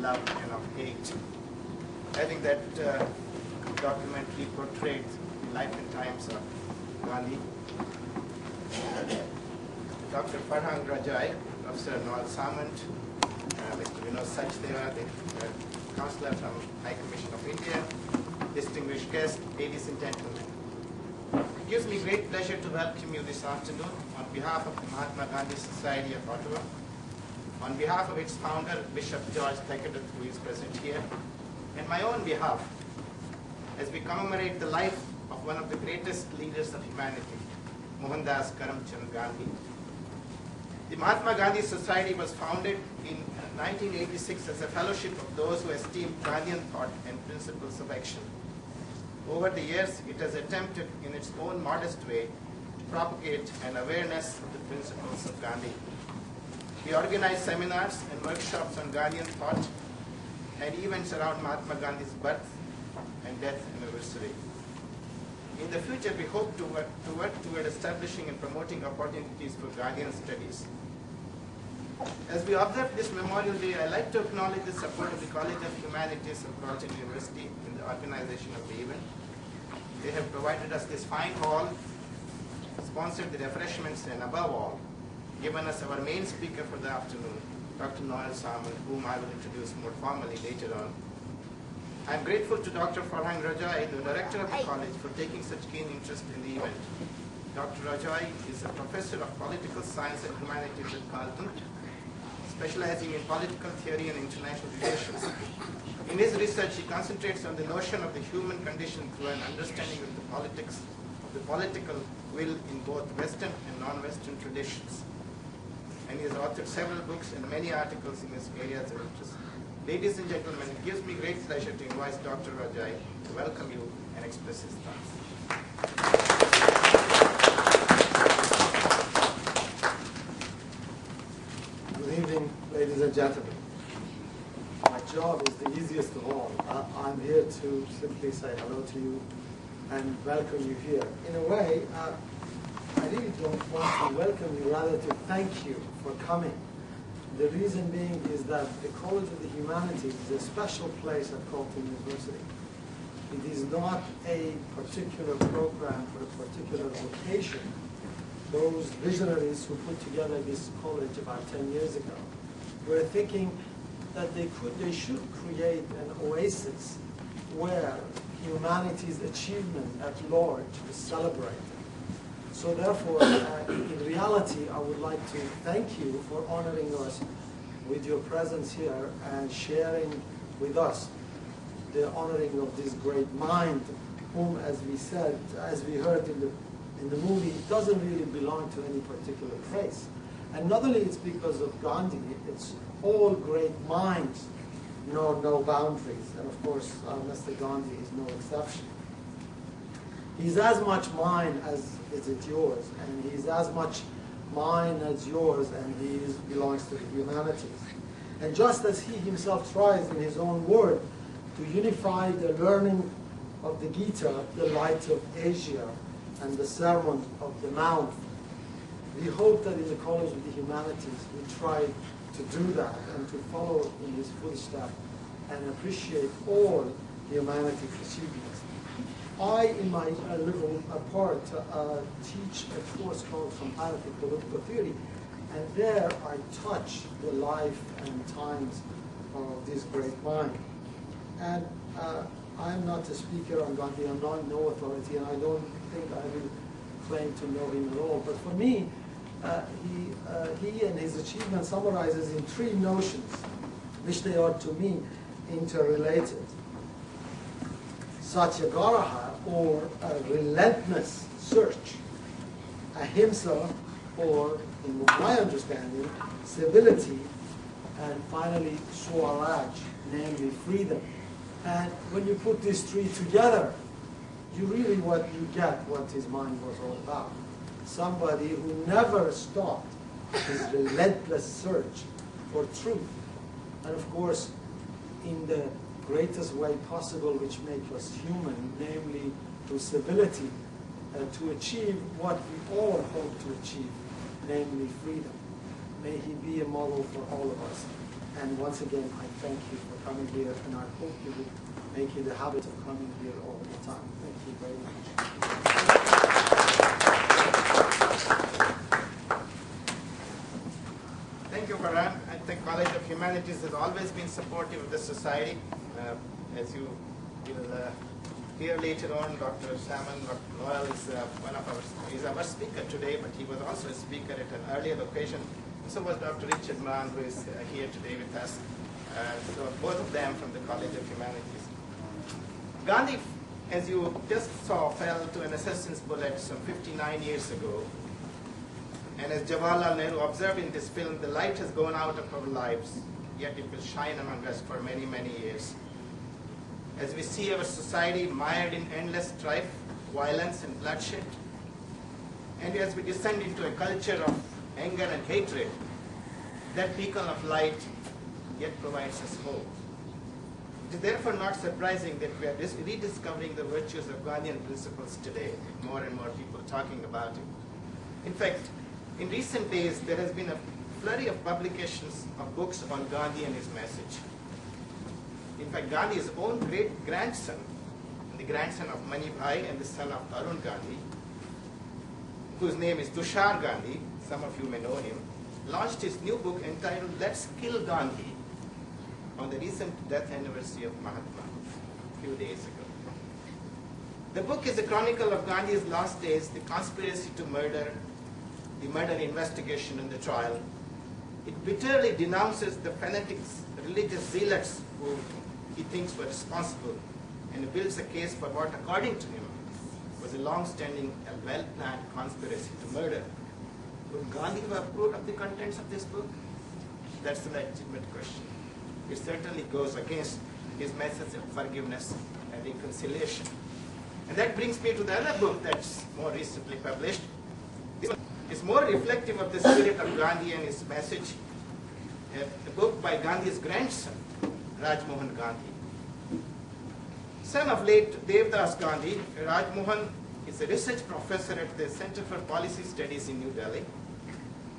love and of hate. I think that documentary portrayed the life and times of Gandhi. Dr. Farhang Rajaee, Professor Noel Salmond, Mr. Vinod Sachdeva, the Counselor from High Commission of India, distinguished guests, ladies and gentlemen. It gives me great pleasure to welcome you this afternoon on behalf of the Mahatma Gandhi Society of Ottawa, on behalf of its founder, Bishop George Thekkerton, who is present here, and my own behalf, as we commemorate the life of one of the greatest leaders of humanity, Mohandas Karamchand Gandhi. The Mahatma Gandhi Society was founded in 1986 as a fellowship of those who esteem Gandhian thought and principles of action. Over the years, it has attempted in its own modest way to propagate an awareness of the principles of Gandhi. We organize seminars and workshops on Gandhian thought and events around Mahatma Gandhi's birth and death anniversary. In the future, we hope to work toward establishing and promoting opportunities for Gandhian studies. As we observe this Memorial Day, I'd like to acknowledge the support of the College of Humanities of Carleton University in the organization of the event. They have provided us this fine hall, sponsored the refreshments, and above all, given us our main speaker for the afternoon, Dr. Noel Salmond, whom I will introduce more formally later on. I am grateful to Dr. Farhang Rajaee, the director of the college, for taking such keen interest in the event. Dr. Rajaee is a professor of political science and humanities at Carleton, specializing in political theory and international relations. In his research, he concentrates on the notion of the human condition through an understanding of the political will in both Western and non-Western traditions. And he has authored several books and many articles in his areas of interest. Ladies and gentlemen, it gives me great pleasure to invite Dr. Rajaee to welcome you and express his thoughts. Good evening, ladies and gentlemen. My job is the easiest of all. I'm here to simply say hello to you and welcome you here. In a way, I really don't want to welcome you, rather to thank you for coming. The reason being is that the College of the Humanities is a special place at Carleton University. It is not a particular program for a particular location. Those visionaries who put together this college about 10 years ago were thinking that they should create an oasis where humanity's achievement at large is celebrated. So therefore, in reality, I would like to thank you for honoring us with your presence here and sharing with us the honoring of this great mind, whom, as we heard in the movie, doesn't really belong to any particular place. And not only it's because of Gandhi, it's all great minds know no boundaries. And of course, Mr. Gandhi is no exception. He's as much mine as is it yours, and he's as much mine as yours, and he belongs to the humanities. And just as he himself tries in his own word to unify the learning of the Gita, the light of Asia, and the Sermon of the Mount, we hope that in the College of the Humanities we try to do that and to follow in his footsteps and appreciate all humanities' achievements. I, in my little part, teach a course called Comparative Political Theory, and there I touch the life and times of this great mind. And I'm not a speaker on Gandhi, I'm not no authority, and I don't think I will claim to know him at all. But for me, he and his achievement summarizes in three notions, which they are to me interrelated. Satyagraha, or a relentless search. Ahimsa, or, in my understanding, civility. And finally, Swaraj, namely freedom. And when you put these three together, you really what his mind was all about. Somebody who never stopped his relentless search for truth. And of course, in the greatest way possible, which makes us human, namely through civility, to achieve what we all hope to achieve, namely freedom. May he be a model for all of us. And once again, I thank you for coming here, and I hope you will make it a habit of coming here all the time. Thank you very much. Thank you, Farhang. I think College of Humanities has always been supportive of the society. As you will hear later on, Dr. Salman Noel is our speaker today, but he was also a speaker at an earlier occasion. So was Dr. Richard Mann, who is here today with us. So both of them from the College of Humanities. Gandhi, as you just saw, fell to an assassin's bullet some 59 years ago. And as Jawaharlal Nehru observed in this film, the light has gone out of our lives, yet it will shine among us for many, many years. As we see our society mired in endless strife, violence, and bloodshed, and as we descend into a culture of anger and hatred, that beacon of light yet provides us hope. It is therefore not surprising that we are rediscovering the virtues of Gandhian principles today, more and more people talking about it. In fact, in recent days, there has been a flurry of publications of books on Gandhi and his message. In fact, Gandhi's own great-grandson, the grandson of Mani Bhai and the son of Arun Gandhi, whose name is Tushar Gandhi, some of you may know him, launched his new book entitled Let's Kill Gandhi on the recent death anniversary of Mahatma, a few days ago. The book is a chronicle of Gandhi's last days, the conspiracy to murder, the murder investigation and the trial. It bitterly denounces the fanatics, religious zealots who he thinks were responsible, and builds a case for what, according to him, was a long-standing and well-planned conspiracy to murder. Would Gandhi have approved of the contents of this book? That's a legitimate question. It certainly goes against his message of forgiveness and reconciliation. And that brings me to the other book that's more recently published. This one is more reflective of the spirit of Gandhi and his message. A book by Gandhi's grandson, Jagmohan Gandhi. Son of late Devdas Gandhi, Jagmohan is a research professor at the Center for Policy Studies in New Delhi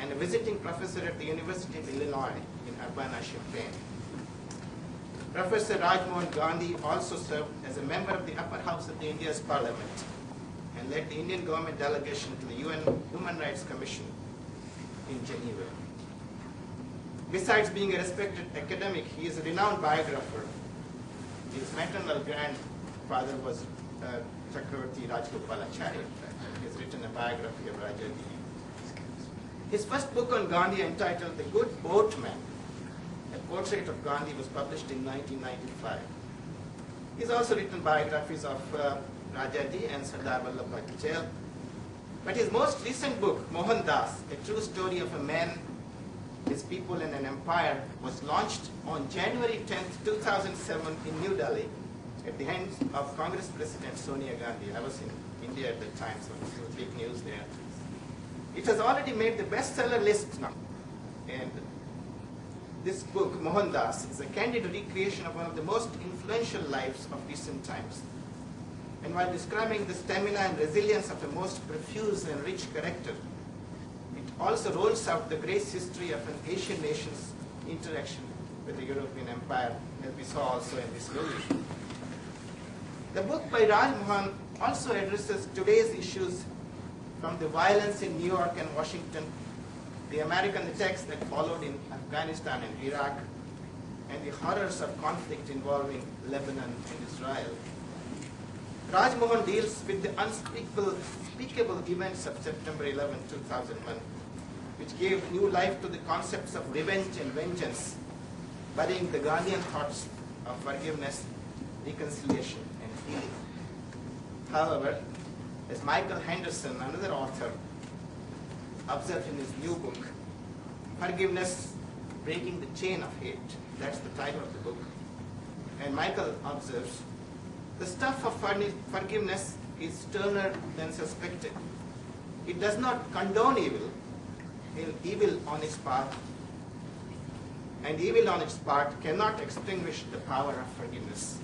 and a visiting professor at the University of Illinois in Urbana-Champaign. Professor Jagmohan Gandhi also served as a member of the upper house of the India's parliament and led the Indian government delegation to the UN Human Rights Commission in Geneva. Besides being a respected academic, he is a renowned biographer. His maternal grandfather was Chakravarti Rajgopalachari. He has written a biography of Rajaee. His first book on Gandhi, entitled The Good Boatman, a portrait of Gandhi, was published in 1995. He's also written biographies of Rajaee and Sardar Vallabhbhai Patel. But his most recent book, Mohandas, a true story of a man, his people and an empire, was launched on January 10, 2007 in New Delhi at the hands of Congress President Sonia Gandhi. I was in India at that time, so it was big news there. It has already made the bestseller list now. And this book, Mohandas, is a candid recreation of one of the most influential lives of recent times. And while describing the stamina and resilience of a most profuse and rich character, it also rolls out the great history of an Asian nation's interaction with the European Empire, as we saw also in this movie. The book by Jagmohan also addresses today's issues, from the violence in New York and Washington, the American attacks that followed in Afghanistan and Iraq, and the horrors of conflict involving Lebanon and Israel. Jagmohan deals with the unspeakable events of September 11, 2001, which gave new life to the concepts of revenge and vengeance, burying the Gandhian thoughts of forgiveness, reconciliation, and healing. However, as Michael Henderson, another author, observed in his new book, Forgiveness, Breaking the Chain of Hate, that's the title of the book, and Michael observes, the stuff of forgiveness is sterner than suspected. It does not condone evil on its part, and evil on its part cannot extinguish the power of forgiveness.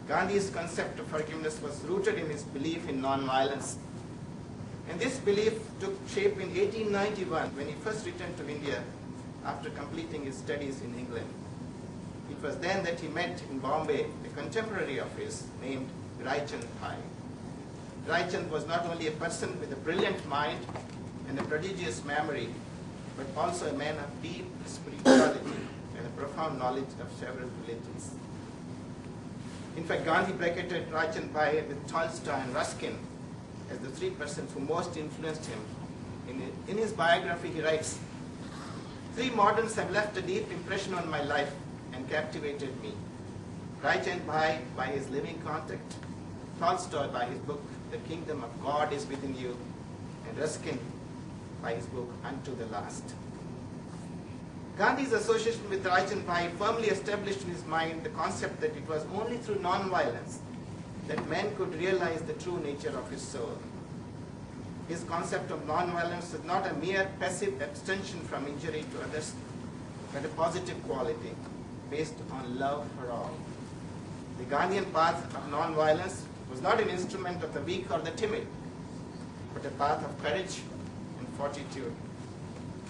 Gandhi's concept of forgiveness was rooted in his belief in non-violence. And this belief took shape in 1891 when he first returned to India after completing his studies in England. It was then that he met in Bombay a contemporary of his named Raichan Pai. Raichan was not only a person with a brilliant mind and a prodigious memory, but also a man of deep spirituality and a profound knowledge of several religions. In fact, Gandhi bracketed Raichan Pai with Tolstoy and Ruskin as the three persons who most influenced him. In his biography, he writes, "Three moderns have left a deep impression on my life and captivated me. Raichan Pai by his living contact, Tolstoy by his book, The Kingdom of God is Within You, and Ruskin by his book, Unto the Last." Gandhi's association with Raichan Pai firmly established in his mind the concept that it was only through non-violence that man could realize the true nature of his soul. His concept of non-violence is not a mere passive abstention from injury to others, but a positive quality based on love for all. The Gandhian path of non-violence was not an instrument of the weak or the timid, but a path of courage and fortitude.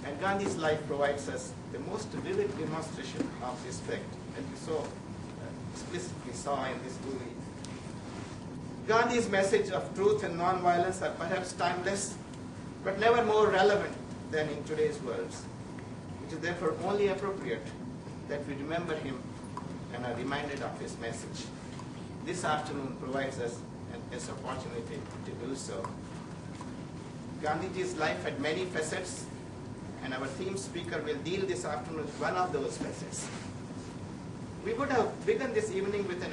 And Gandhi's life provides us the most vivid demonstration of this fact, as we so explicitly saw in this movie. Gandhi's message of truth and non-violence are perhaps timeless, but never more relevant than in today's world. It is therefore only appropriate that we remember him and are reminded of his message. This afternoon provides us this opportunity to do so. Gandhiji's life had many facets, and our theme speaker will deal this afternoon with one of those facets. We would have begun this evening with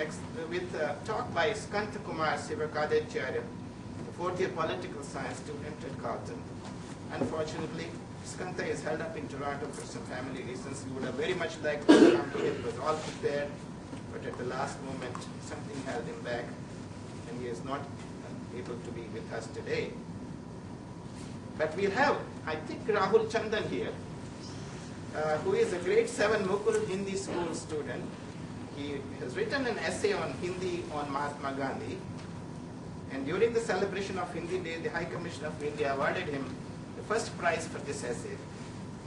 a talk by Skanta Kumar Sivakadacharya, a fourth-year political science student at Carleton. Unfortunately, Skanta is held up in Toronto for some family reasons. We would have very much liked to come here. It was all prepared, but at the last moment, something held him back, and he is not able to be with us today. But we'll have, I think, Rahul Chandan here, who is a grade 7 Mukul Hindi school student. He has written an essay on Hindi on Mahatma Gandhi, and during the celebration of Hindi Day, the High Commission of India awarded him the first prize for this essay.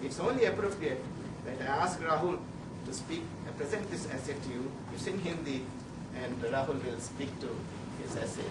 It's only appropriate that I ask Rahul to speak and present this essay to you. It's in Hindi, and Rahul will speak to his essay.